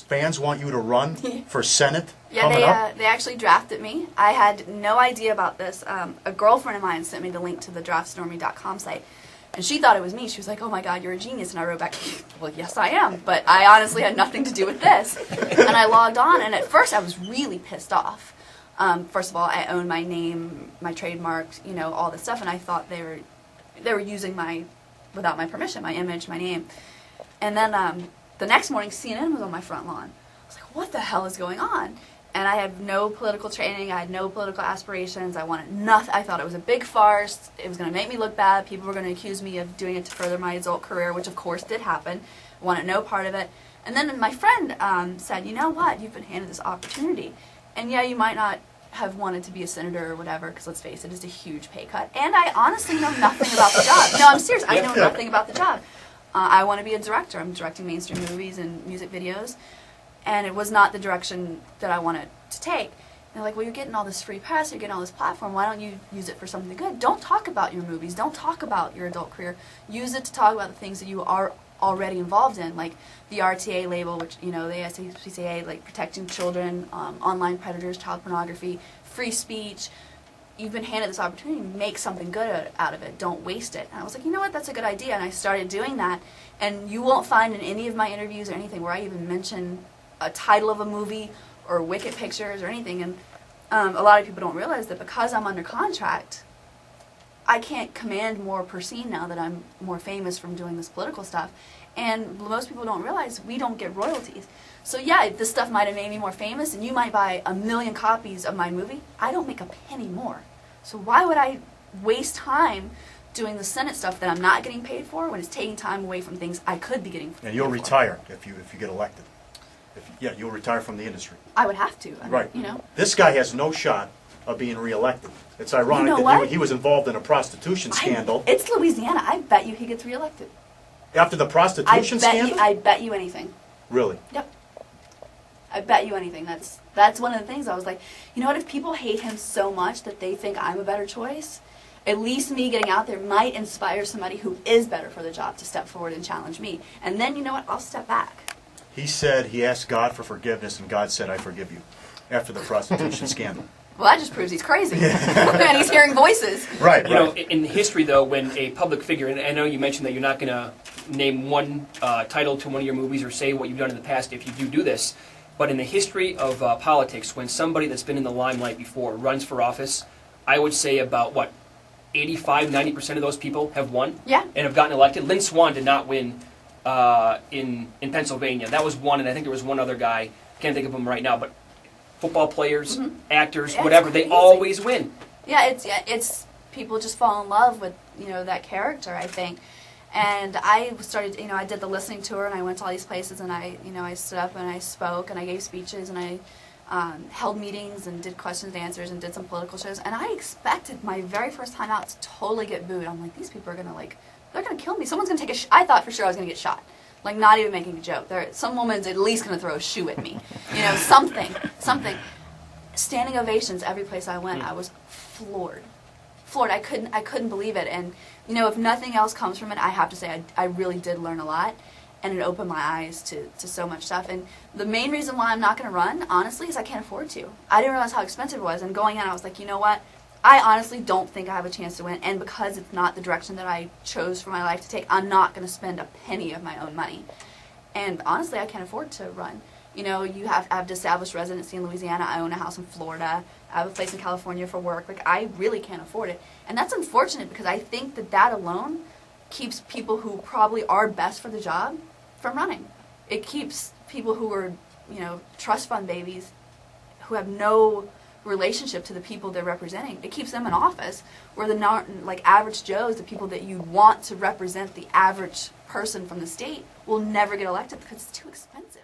Fans want you to run for Senate coming up? They actually drafted me. I had no idea about this. A girlfriend of mine sent me the link to the draftstormy.com site, and she thought it was me. She was like, "Oh my God, you're a genius." And I wrote back, "Well, yes, I am, but I honestly had nothing to do with this." And I logged on, and at first I was really pissed off. First of all, I own my name, my trademarks, all this stuff, and I thought they were using without my permission, my image, my name. And then the next morning, CNN was on my front lawn. I was like, what the hell is going on? And I had no political training. I had no political aspirations. I wanted nothing. I thought it was a big farce. It was going to make me look bad. People were going to accuse me of doing it to further my adult career, which of course did happen. I wanted no part of it. And then my friend said, you know what? You've been handed this opportunity. And yeah, you might not have wanted to be a senator or whatever, because let's face it, it's a huge pay cut. And I honestly know nothing about the job. No, I'm serious. I know nothing about the job. I want to be a director. I'm directing mainstream movies and music videos, and it was not the direction that I wanted to take. And they're like, well, you're getting all this free press, you're getting all this platform, why don't you use it for something good? Don't talk about your movies, don't talk about your adult career. Use it to talk about the things that you are already involved in, like the RTA label, which, the SPCA, like protecting children, online predators, child pornography, free speech. You've been handed this opportunity, make something good out of it. Don't waste it. And I was like, you know what, that's a good idea. And I started doing that. And you won't find in any of my interviews or anything where I even mention a title of a movie or Wicked Pictures or anything. And a lot of people don't realize that because I'm under contract, I can't command more per scene now that I'm more famous from doing this political stuff. And most people don't realize we don't get royalties. So yeah, this stuff might have made me more famous, and you might buy 1 million copies of my movie. I don't make a penny more. So why would I waste time doing the Senate stuff that I'm not getting paid for when it's taking time away from things I could be getting paid for? And you'll retire if you get elected. You'll retire from the industry. I would have to. Right. This guy has no shot of being reelected. It's ironic that he was involved in a prostitution scandal. It's Louisiana. I bet you he gets reelected. After the prostitution scandal? I bet you anything. Really? Yep. I bet you anything. That's one of the things I was like, you know what, if people hate him so much that they think I'm a better choice, at least me getting out there might inspire somebody who is better for the job to step forward and challenge me. And then, you know what, I'll step back. He said he asked God for forgiveness, and God said, I forgive you, after the prostitution scandal. Well, that just proves he's crazy. And he's hearing voices. Right. In history, though, when a public figure, and I know you mentioned that you're not going to name one title to one of your movies or say what you've done in the past if you do this, but in the history of politics, when somebody that's been in the limelight before runs for office, I would say about, 85–90% of those people have won and have gotten elected. Lynn Swann did not win in Pennsylvania. That was one, and I think there was one other guy. Can't think of him right now, but football players, actors, whatever, they always win. Yeah, it's people just fall in love with that character, I think. And I started, I did the listening tour, and I went to all these places, and I stood up and I spoke, and I gave speeches, and I held meetings and did questions and answers and did some political shows. And I expected my very first time out to totally get booed. I'm like, these people are gonna they're gonna kill me. Someone's gonna take I thought for sure I was gonna get shot. Like, not even making a joke. Some woman's at least gonna throw a shoe at me. Something. Standing ovations every place I went. I was floored. I couldn't believe it. And if nothing else comes from it, I have to say I really did learn a lot, and it opened my eyes to so much stuff. And the main reason why I'm not going to run, honestly, is I can't afford to. I didn't realize how expensive it was, and going in, I was like, you know what? I honestly don't think I have a chance to win, and because it's not the direction that I chose for my life to take, I'm not going to spend a penny of my own money. And honestly, I can't afford to run. You have to establish residency in Louisiana. I own a house in Florida. I have a place in California for work. I really can't afford it. And that's unfortunate, because I think that alone keeps people who probably are best for the job from running. It keeps people who are, trust fund babies, who have no relationship to the people they're representing. It keeps them in office, where the average Joes, the people that you want to represent the average person from the state, will never get elected because it's too expensive.